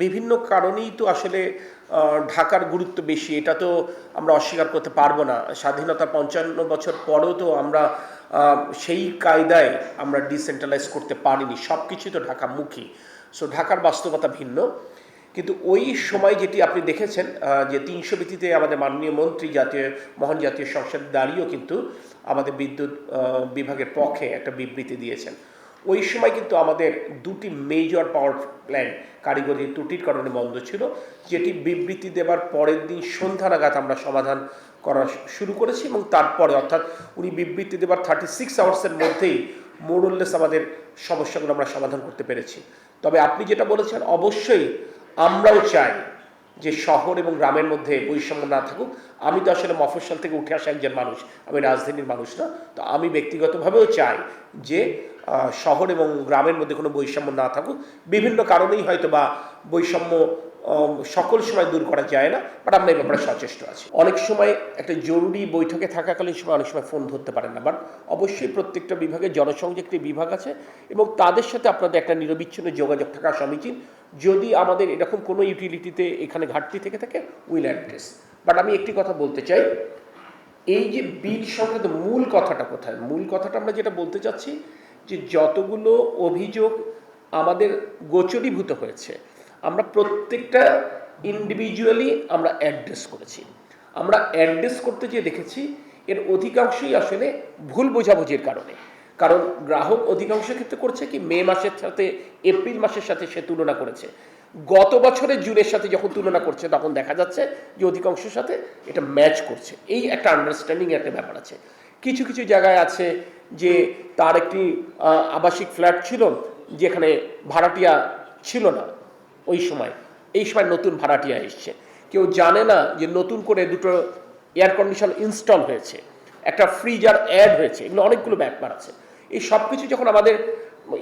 বিভিন্ন কারণেই তো আসলে ঢাকার গুরুত্ব বেশি, এটা তো আমরা অস্বীকার করতে পারবো না। স্বাধীনতা ৫৫ বছর পরেও তো আমরা সেই কায়দায় আমরা ডিসেন্ট্রালাইজ করতে পারিনি, সব কিছুই তো ঢাকামুখী। সো ঢাকার বাস্তবতা ভিন্ন। কিন্তু ওই সময় যেটি আপনি দেখেছেন যে ৩০০ ভিত্তিতে আমাদের মাননীয় মন্ত্রী মহান জাতীয় সংসদ দাঁড়িয়েও কিন্তু আমাদের বিদ্যুৎ বিভাগের পক্ষে একটা বিবৃতি দিয়েছেন। ওই সময় কিন্তু আমাদের দুটি মেজর পাওয়ার প্ল্যান্ট কারিগরি ত্রুটির কারণে বন্ধ ছিল, যেটি বিবৃতি দেবার পরের দিন সন্ধ্যা নাগাদ আমরা সমাধান করা শুরু করেছি, এবং তারপরে অর্থাৎ উনি বিবৃতি দেবার 36 আওয়ার্সের মধ্যেই মোরলেস আমাদের সমস্যাগুলো আমরা সমাধান করতে পেরেছি। তবে আপনি যেটা বলেছেন, অবশ্যই আমরাও চাই যে শহর এবং গ্রামের মধ্যে বৈষম্য না থাকুক। আমি তো আসলে মফস্বল থেকে উঠে আসা একজন মানুষ, আমি রাজধানীর মানুষ না। তো আমি ব্যক্তিগতভাবেও চাই যে শহর এবং গ্রামের মধ্যে কোনো বৈষম্য না থাকুক। বিভিন্ন কারণেই হয়তো বা বৈষম্য সকল সময় দূর করা যায় না, বাট আমরা এই ব্যাপারে সচেষ্ট আছি। অনেক সময় একটা জরুরি বৈঠকে থাকাকালীন সময় অনেক সময় ফোন ধরতে পারেন না, বাট অবশ্যই প্রত্যেকটা বিভাগে জনসংযোগ একটি বিভাগ আছে এবং তাদের সাথে আপনাদের একটা নিরবিচ্ছিন্ন যোগাযোগ থাকা সমীচীন। যদি আমাদের এরকম কোনো ইউটিলিটিতে এখানে ঘাটতি থেকে থাকে, উইল অ্যাড্রেস। বাট আমি একটি কথা বলতে চাই, এই যে বিল সংক্রান্ত মূল কথাটা কোথায়? মূল কথাটা আমরা যেটা বলতে চাচ্ছি যে যতগুলো অভিযোগ আমাদের গোচরীভূত হয়েছে, আমরা প্রত্যেকটা ইন্ডিভিজুয়ালি আমরা অ্যাড্রেস করেছি। আমরা অ্যাড্রেস করতে গিয়ে দেখেছি এর অধিকাংশই আসলে ভুল বোঝাবুঝির কারণে। কারণ গ্রাহক অধিকাংশ ক্ষেত্রে করছে কি, মে মাসের সাথে এপ্রিল মাসের সাথে সে তুলনা করেছে। গত বছরের জুনের সাথে যখন তুলনা করছে তখন দেখা যাচ্ছে যে অধিকাংশের সাথে এটা ম্যাচ করছে। এই একটা আন্ডারস্ট্যান্ডিং একটা ব্যাপার আছে। কিছু কিছু জায়গায় আছে যে তার একটি আবাসিক ফ্ল্যাট ছিল যেখানে ভাড়াটিয়া ছিল না ওই সময়, এই সময় নতুন ভাড়াটিয়া এসছে। কেউ জানে না যে নতুন করে দুটো এয়ার কন্ডিশন ইনস্টল হয়েছে, একটা ফ্রিজার অ্যাড হয়েছে, এগুলো অনেকগুলো ব্যাপার আছে। এই সব কিছু যখন আমাদের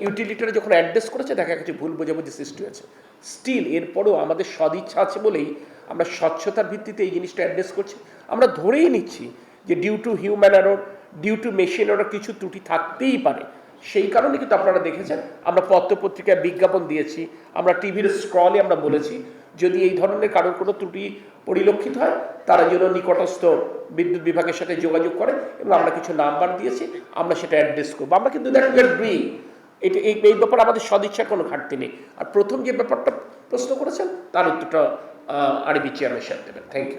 ইউটিলিটিরা যখন অ্যাড্রেস করেছে, দেখা গেছে ভুল বোঝাবুঝি সৃষ্টি হয়েছে। স্টিল এরপরেও আমাদের সদিচ্ছা আছে বলেই আমরা স্বচ্ছতার ভিত্তিতে এই জিনিসটা অ্যাড্রেস করছি। আমরা ধরেই নিচ্ছি যে due to human error, due to machine error কিছু ত্রুটি থাকতেই পারে। সেই কারণে কিন্তু আপনারা দেখেছেন আমরা পত্রপত্রিকায় বিজ্ঞাপন দিয়েছি, আমরা টিভির স্ক্রলে আমরা বলেছি যদি এই ধরনের কারোর কোনো ত্রুটি পরিলক্ষিত হয় তারা যেন নিকটস্থ বিদ্যুৎ বিভাগের সাথে যোগাযোগ করে, এবং আমরা কিছু নাম্বার দিয়েছি, আমরা সেটা অ্যাড্রেস করবো। আমরা কিন্তু এটা এই ব্যাপারে আমাদের সদিচ্ছার কোনো ঘাটতি নেই। আর প্রথম যে ব্যাপারটা প্রশ্ন করেছেন তার উত্তরটা আরবি চেয়ারম্যান সাহেব দেবেন। Thank you.